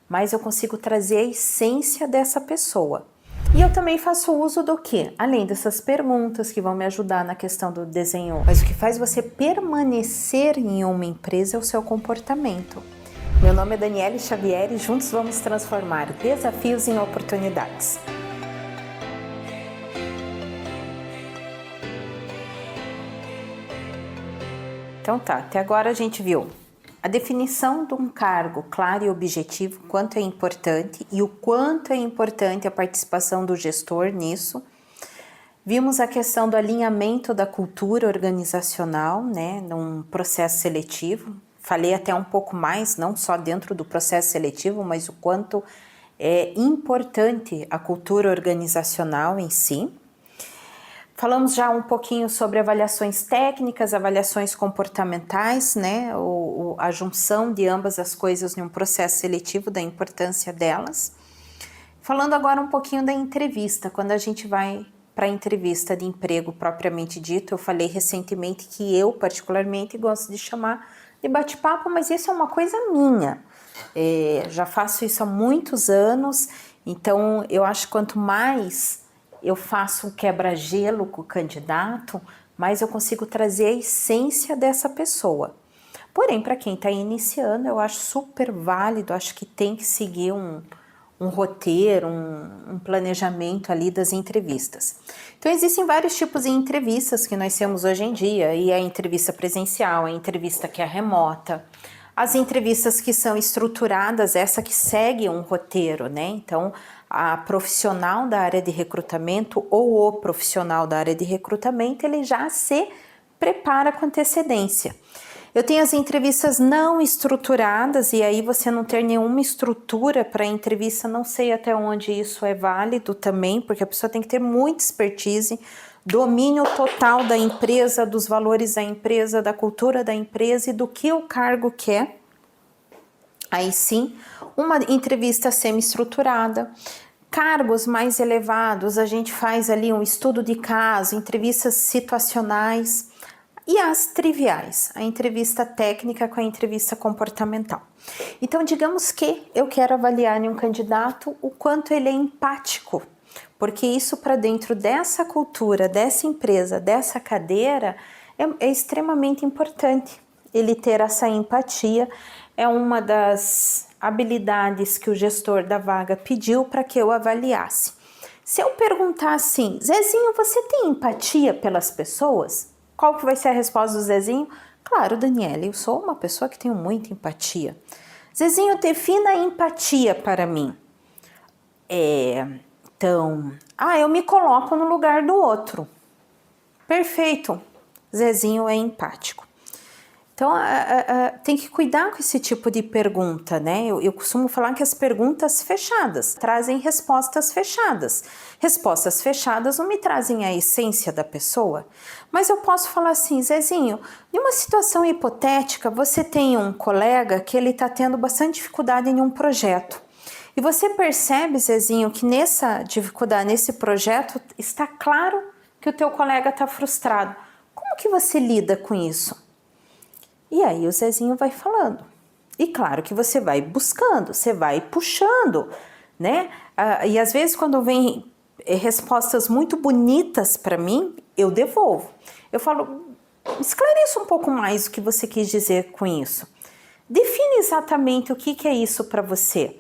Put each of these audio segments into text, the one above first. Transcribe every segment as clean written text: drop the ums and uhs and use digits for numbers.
mas eu consigo trazer a essência dessa pessoa. E eu também faço uso do quê? Além dessas perguntas que vão me ajudar na questão do desenho, mas o que faz você permanecer em uma empresa é o seu comportamento. Meu nome é Daniele Xavier e juntos vamos transformar desafios em oportunidades. Então tá, até agora a gente viu a definição de um cargo claro e objetivo, quanto é importante e o quanto é importante a participação do gestor nisso. Vimos a questão do alinhamento da cultura organizacional, né, num processo seletivo. Falei até um pouco mais, não só dentro do processo seletivo, mas o quanto é importante a cultura organizacional em si. Falamos já um pouquinho sobre avaliações técnicas, avaliações comportamentais, né? A junção de ambas as coisas em um processo seletivo, da importância delas. Falando agora um pouquinho da entrevista, quando a gente vai para a entrevista de emprego propriamente dito, eu falei recentemente que eu particularmente gosto de chamar de bate-papo, mas isso é uma coisa minha. Já faço isso há muitos anos, então eu acho que quanto mais eu faço um quebra-gelo com o candidato, mas eu consigo trazer a essência dessa pessoa. Porém, para quem está iniciando, eu acho super válido, acho que tem que seguir um roteiro, um planejamento ali das entrevistas. Então, existem vários tipos de entrevistas que nós temos hoje em dia, e a entrevista presencial, a entrevista que é remota, as entrevistas que são estruturadas, essa que segue um roteiro, né? Então, a profissional da área de recrutamento ou o profissional da área de recrutamento, ele já se prepara com antecedência. Eu tenho as entrevistas não estruturadas e aí você não ter nenhuma estrutura para a entrevista, não sei até onde isso é válido também, porque a pessoa tem que ter muita expertise, domínio total da empresa, dos valores da empresa, da cultura da empresa e do que o cargo quer. Aí sim, uma entrevista semi-estruturada. Cargos mais elevados, a gente faz ali um estudo de caso, entrevistas situacionais e as triviais, a entrevista técnica com a entrevista comportamental. Então, digamos que eu quero avaliar em um candidato o quanto ele é empático, porque isso para dentro dessa cultura, dessa empresa, dessa cadeira, é extremamente importante. Ele ter essa empatia é uma das habilidades que o gestor da vaga pediu para que eu avaliasse. Se eu perguntar assim, Zezinho, você tem empatia pelas pessoas? Qual que vai ser a resposta do Zezinho? Claro, Daniele, eu sou uma pessoa que tenho muita empatia. Zezinho, defina a empatia para mim. Eu me coloco no lugar do outro. Perfeito, Zezinho é empático. Então, tem que cuidar com esse tipo de pergunta, né? Eu costumo falar que as perguntas fechadas trazem respostas fechadas. Respostas fechadas não me trazem a essência da pessoa, mas eu posso falar assim, Zezinho, em uma situação hipotética, você tem um colega que ele está tendo bastante dificuldade em um projeto. E você percebe, Zezinho, que nessa dificuldade, nesse projeto, está claro que o teu colega está frustrado. Como que você lida com isso? E aí o Zezinho vai falando. E claro que você vai buscando, você vai puxando, né? E às vezes quando vem respostas muito bonitas para mim, eu devolvo. Eu falo, esclareça um pouco mais o que você quis dizer com isso. Define exatamente o que é isso para você.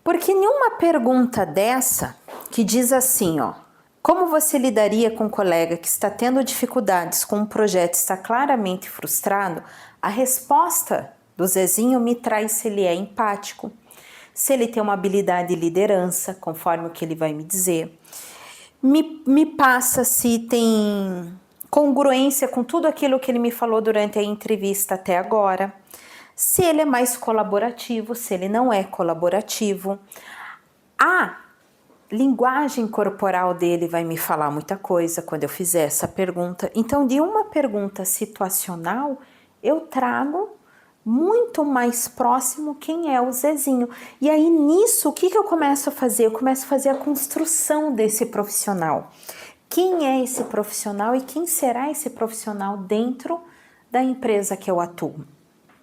Porque nenhuma pergunta dessa que diz assim, ó, como você lidaria com um colega que está tendo dificuldades com um projeto e está claramente frustrado? A resposta do Zezinho me traz se ele é empático, se ele tem uma habilidade de liderança, conforme o que ele vai me dizer. Me passa se tem congruência com tudo aquilo que ele me falou durante a entrevista até agora. Se ele é mais colaborativo, se ele não é colaborativo. Linguagem corporal dele vai me falar muita coisa quando eu fizer essa pergunta. Então, de uma pergunta situacional, eu trago muito mais próximo quem é o Zezinho. E aí, nisso, o que eu começo a fazer? Eu começo a fazer a construção desse profissional. Quem é esse profissional e quem será esse profissional dentro da empresa que eu atuo?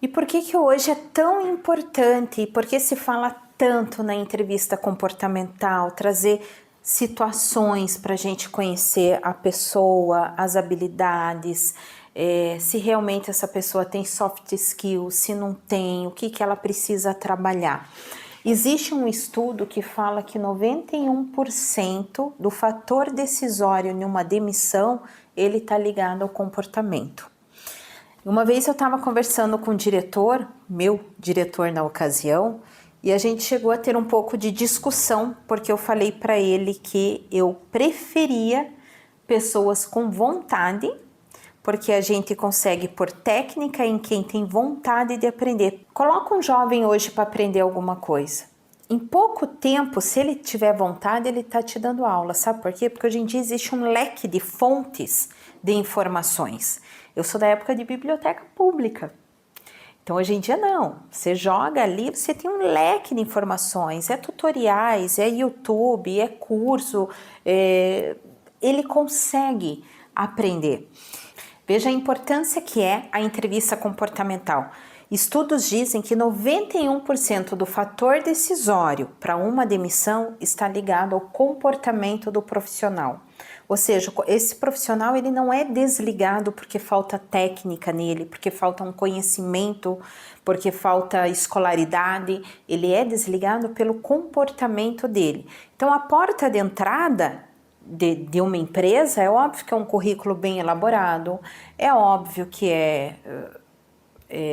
E por que que hoje é tão importante? E por que se fala tanto na entrevista comportamental, trazer situações para a gente conhecer a pessoa, as habilidades, se realmente essa pessoa tem soft skills, se não tem, o que que ela precisa trabalhar. Existe um estudo que fala que 91% do fator decisório em uma demissão, ele está ligado ao comportamento. Uma vez eu estava conversando com o diretor, meu diretor na ocasião, e a gente chegou a ter um pouco de discussão, porque eu falei para ele que eu preferia pessoas com vontade, porque a gente consegue pôr técnica em quem tem vontade de aprender. Coloca um jovem hoje para aprender alguma coisa. Em pouco tempo, se ele tiver vontade, ele está te dando aula. Sabe por quê? Porque hoje em dia existe um leque de fontes de informações. Eu sou da época de biblioteca pública. Então, hoje em dia, não. Você joga ali, você tem um leque de informações. É tutoriais, é YouTube, é curso. Ele consegue aprender. Veja a importância que é a entrevista comportamental. Estudos dizem que 91% do fator decisório para uma demissão está ligado ao comportamento do profissional. Ou seja, esse profissional ele não é desligado porque falta técnica nele, porque falta um conhecimento, porque falta escolaridade, ele é desligado pelo comportamento dele. Então a porta de entrada de uma empresa é óbvio que é um currículo bem elaborado, é óbvio que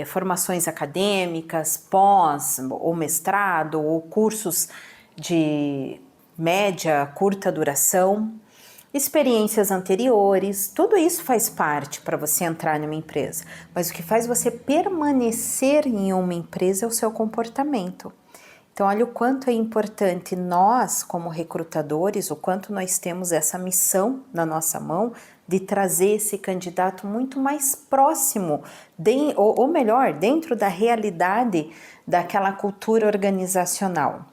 formações acadêmicas, pós ou mestrado ou cursos de média, curta duração, experiências anteriores, tudo isso faz parte para você entrar numa empresa. Mas o que faz você permanecer em uma empresa é o seu comportamento. Então, olha o quanto é importante nós, como recrutadores, o quanto nós temos essa missão na nossa mão de trazer esse candidato muito mais próximo, ou melhor, dentro da realidade daquela cultura organizacional.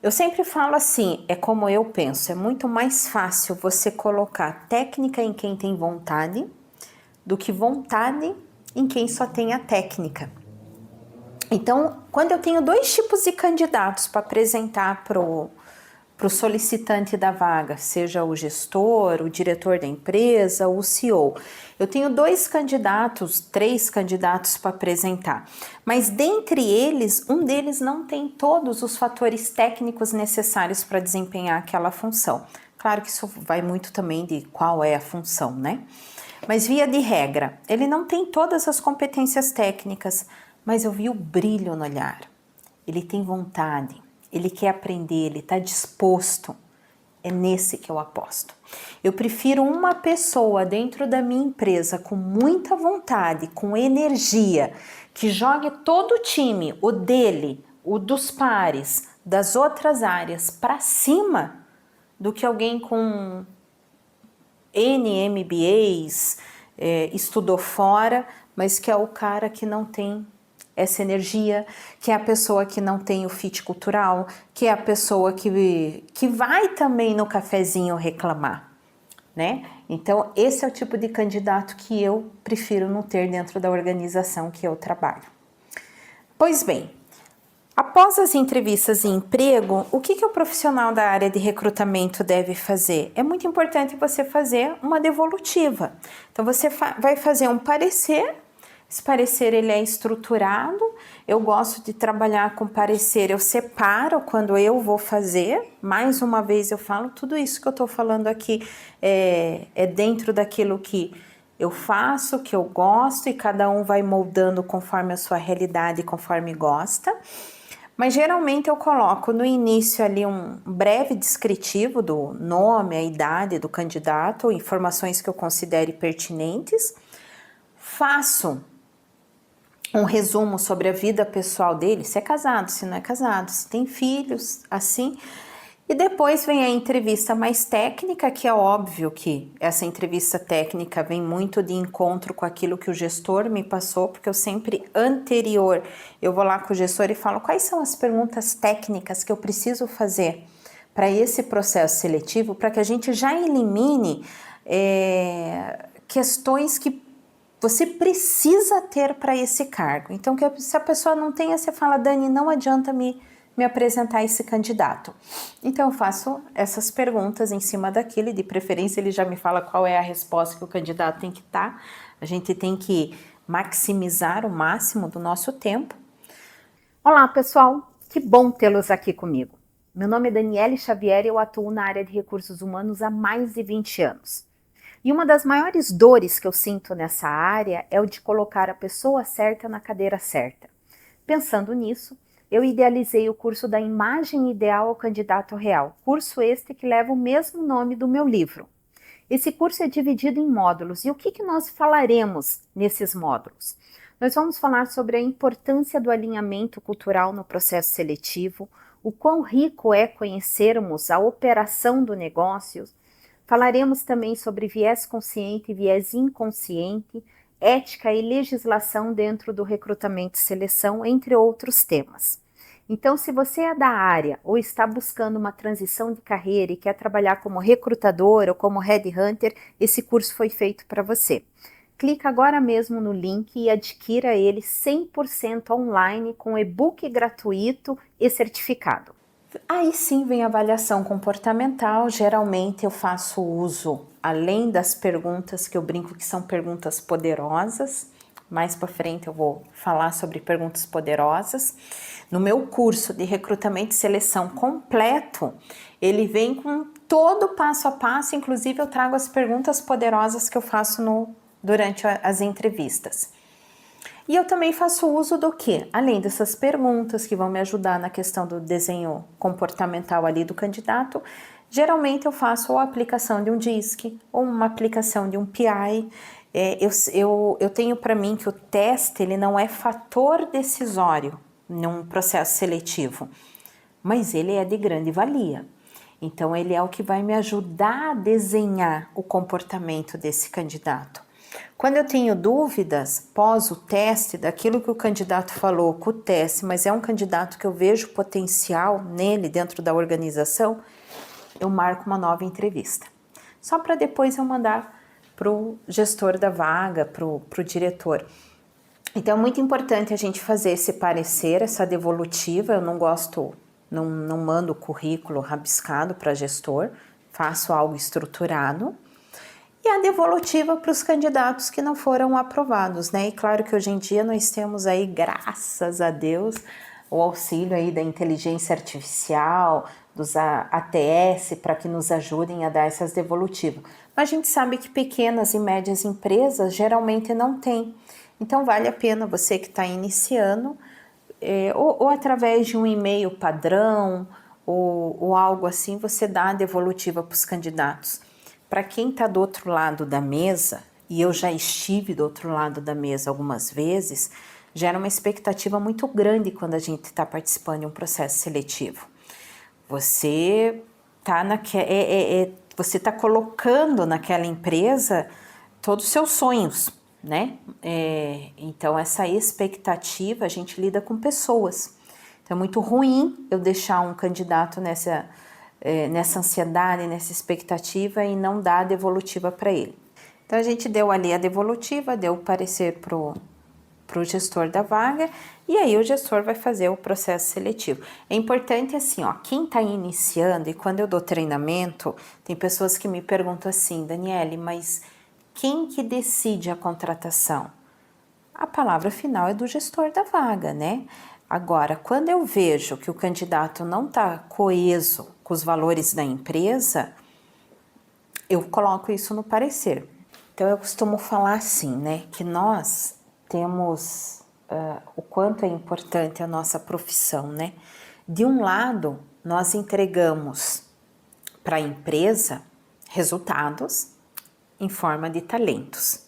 Eu sempre falo assim, é como eu penso, é muito mais fácil você colocar técnica em quem tem vontade do que vontade em quem só tem a técnica. Então, quando eu tenho dois tipos de candidatos para apresentar para o solicitante da vaga, seja o gestor, o diretor da empresa, o CEO, eu tenho dois candidatos, três candidatos para apresentar, mas dentre eles, um deles não tem todos os fatores técnicos necessários para desempenhar aquela função. Claro que isso vai muito também de qual é a função, né? Mas via de regra, ele não tem todas as competências técnicas, mas eu vi o brilho no olhar. Ele tem vontade, ele quer aprender, ele está disposto. É nesse que eu aposto. Eu prefiro uma pessoa dentro da minha empresa com muita vontade, com energia, que jogue todo o time, o dele, o dos pares, das outras áreas, para cima, do que alguém com N MBAs, estudou fora, mas que é o cara que não tem essa energia, que é a pessoa que não tem o fit cultural, que é a pessoa que vai também no cafezinho reclamar, né? Então, esse é o tipo de candidato que eu prefiro não ter dentro da organização que eu trabalho. Pois bem, após as entrevistas de emprego, o que o profissional da área de recrutamento deve fazer? É muito importante você fazer uma devolutiva. Então, você vai fazer um parecer. Esse parecer ele é estruturado, eu gosto de trabalhar com parecer, eu separo quando eu vou fazer, mais uma vez eu falo, tudo isso que eu estou falando aqui é dentro daquilo que eu faço, que eu gosto, e cada um vai moldando conforme a sua realidade, conforme gosta. Mas geralmente eu coloco no início ali um breve descritivo do nome, a idade do candidato, informações que eu considere pertinentes, faço um resumo sobre a vida pessoal dele, se é casado, se não é casado, se tem filhos, assim. E depois vem a entrevista mais técnica, que é óbvio que essa entrevista técnica vem muito de encontro com aquilo que o gestor me passou, porque eu sempre, anterior, eu vou lá com o gestor e falo quais são as perguntas técnicas que eu preciso fazer para esse processo seletivo, para que a gente já elimine questões que você precisa ter para esse cargo. Então, se a pessoa não tem, você fala, Dani, não adianta me apresentar esse candidato. Então, eu faço essas perguntas em cima daquilo, e de preferência ele já me fala qual é a resposta que o candidato tem que dar. A gente tem que maximizar o máximo do nosso tempo. Olá, pessoal! Que bom tê-los aqui comigo. Meu nome é Daniele Xavier e eu atuo na área de recursos humanos há mais de 20 anos. E uma das maiores dores que eu sinto nessa área é o de colocar a pessoa certa na cadeira certa. Pensando nisso, eu idealizei o curso da Imagem Ideal ao Candidato Real, curso este que leva o mesmo nome do meu livro. Esse curso é dividido em módulos, e o que nós falaremos nesses módulos? Nós vamos falar sobre a importância do alinhamento cultural no processo seletivo, o quão rico é conhecermos a operação do negócio. Falaremos também sobre viés consciente e viés inconsciente, ética e legislação dentro do recrutamento e seleção, entre outros temas. Então, se você é da área ou está buscando uma transição de carreira e quer trabalhar como recrutador ou como headhunter, esse curso foi feito para você. Clica agora mesmo no link e adquira ele 100% online com e-book gratuito e certificado. Aí sim vem a avaliação comportamental. Geralmente eu faço uso, além das perguntas que eu brinco que são perguntas poderosas, mais para frente eu vou falar sobre perguntas poderosas. No meu curso de recrutamento e seleção completo, ele vem com todo o passo a passo, inclusive eu trago as perguntas poderosas que eu faço durante as entrevistas. E eu também faço uso do quê? Além dessas perguntas que vão me ajudar na questão do desenho comportamental ali do candidato, geralmente eu faço a aplicação de um DISC ou uma aplicação de um PI. Eu tenho para mim que o teste ele não é fator decisório num processo seletivo, mas ele é de grande valia. Então ele é o que vai me ajudar a desenhar o comportamento desse candidato. Quando eu tenho dúvidas pós o teste daquilo que o candidato falou com o teste, mas é um candidato que eu vejo potencial nele dentro da organização, eu marco uma nova entrevista. Só para depois eu mandar para o gestor da vaga, para o diretor. Então é muito importante a gente fazer esse parecer, essa devolutiva. Eu não gosto, não mando o currículo rabiscado para gestor, faço algo estruturado. E a devolutiva para os candidatos que não foram aprovados, né? E claro que hoje em dia nós temos aí, graças a Deus, o auxílio aí da inteligência artificial, dos ATS, para que nos ajudem a dar essas devolutivas. Mas a gente sabe que pequenas e médias empresas geralmente não têm. Então vale a pena você que está iniciando, ou através de um e-mail padrão, ou algo assim, você dá a devolutiva para os candidatos. Para quem está do outro lado da mesa, e eu já estive do outro lado da mesa algumas vezes, gera uma expectativa muito grande quando a gente está participando de um processo seletivo. Você está colocando naquela empresa todos os seus sonhos, né? Então essa expectativa, a gente lida com pessoas. Então é muito ruim eu deixar um candidato nessa ansiedade, nessa expectativa e não dar a devolutiva para ele. Então a gente deu ali a devolutiva, deu o parecer pro gestor da vaga, e aí o gestor vai fazer o processo seletivo. É importante assim, ó, quem está iniciando, e quando eu dou treinamento, tem pessoas que me perguntam assim, Daniele, mas quem que decide a contratação? A palavra final é do gestor da vaga, né? Agora, quando eu vejo que o candidato não está coeso com os valores da empresa, eu coloco isso no parecer. Então, eu costumo falar assim, né? Que nós temos o quanto é importante a nossa profissão, né? De um lado, nós entregamos para a empresa resultados em forma de talentos.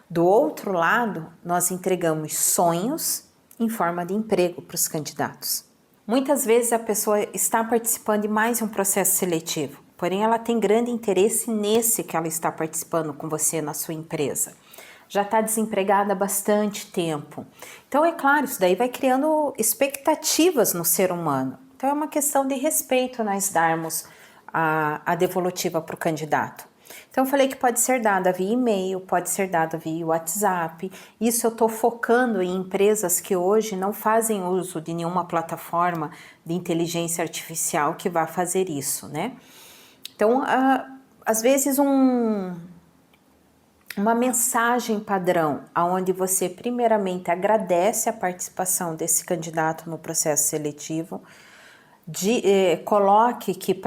Do outro lado, nós entregamos sonhos em forma de emprego para os candidatos. Muitas vezes a pessoa está participando de mais um processo seletivo, porém ela tem grande interesse nesse que ela está participando com você na sua empresa. Já está desempregada há bastante tempo. Então, é claro, isso daí vai criando expectativas no ser humano. Então, é uma questão de respeito nós darmos a devolutiva para o candidato. Então, eu falei que pode ser dada via e-mail, pode ser dada via WhatsApp. Isso eu estou focando em empresas que hoje não fazem uso de nenhuma plataforma de inteligência artificial que vá fazer isso, né? Então, às vezes uma mensagem padrão, onde você primeiramente agradece a participação desse candidato no processo seletivo, coloque que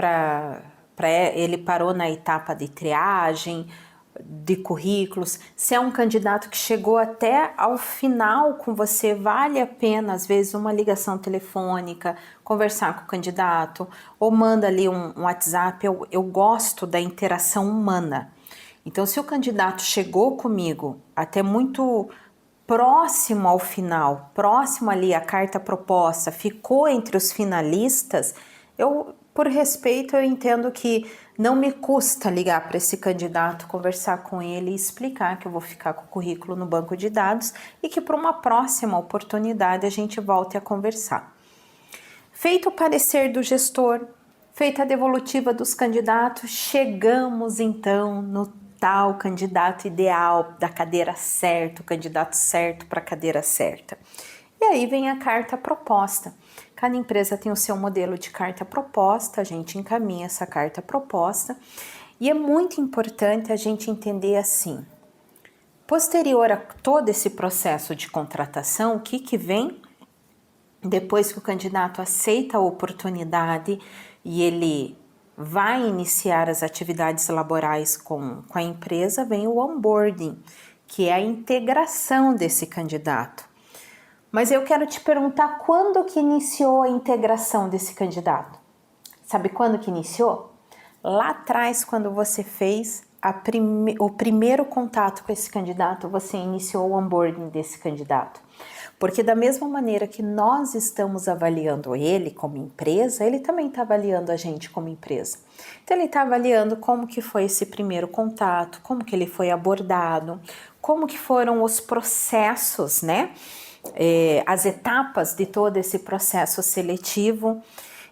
ele parou na etapa de triagem, de currículos. Se é um candidato que chegou até ao final com você, vale a pena, às vezes, uma ligação telefônica, conversar com o candidato, ou manda ali um WhatsApp. Eu gosto da interação humana. Então, se o candidato chegou comigo até muito próximo ao final, próximo ali à carta proposta, ficou entre os finalistas, por respeito, eu entendo que não me custa ligar para esse candidato, conversar com ele e explicar que eu vou ficar com o currículo no banco de dados e que para uma próxima oportunidade a gente volte a conversar. Feito o parecer do gestor, feita a devolutiva dos candidatos, chegamos então no tal candidato ideal, da cadeira certa, o candidato certo para a cadeira certa. E aí vem a carta proposta. Cada empresa tem o seu modelo de carta proposta, a gente encaminha essa carta proposta e é muito importante a gente entender assim, posterior a todo esse processo de contratação, o que vem depois que o candidato aceita a oportunidade e ele vai iniciar as atividades laborais com a empresa, vem o onboarding, que é a integração desse candidato. Mas eu quero te perguntar quando que iniciou a integração desse candidato? Sabe quando que iniciou? Lá atrás, quando você fez o primeiro contato com esse candidato, você iniciou o onboarding desse candidato. Porque da mesma maneira que nós estamos avaliando ele como empresa, ele também está avaliando a gente como empresa. Então ele está avaliando como que foi esse primeiro contato, como que ele foi abordado, como que foram os processos, né? As etapas de todo esse processo seletivo.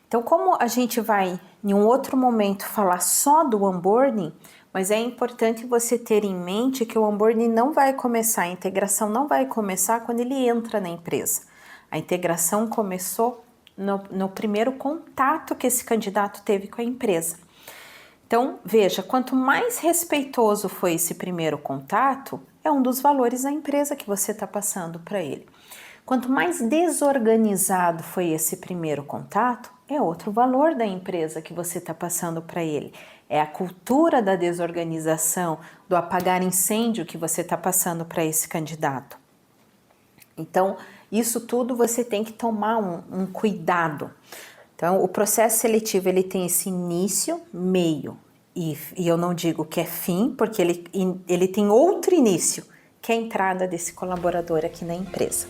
Então, como a gente vai em um outro momento falar só do onboarding, mas é importante você ter em mente que o onboarding não vai começar, a integração não vai começar quando ele entra na empresa. A integração começou no primeiro contato que esse candidato teve com a empresa. Então, veja, quanto mais respeitoso foi esse primeiro contato, é um dos valores da empresa que você está passando para ele. Quanto mais desorganizado foi esse primeiro contato, é outro valor da empresa que você está passando para ele. É a cultura da desorganização, do apagar incêndio que você está passando para esse candidato. Então, isso tudo você tem que tomar um cuidado. Então, o processo seletivo ele tem esse início, meio, e eu não digo que é fim, porque ele tem outro início, que é a entrada desse colaborador aqui na empresa.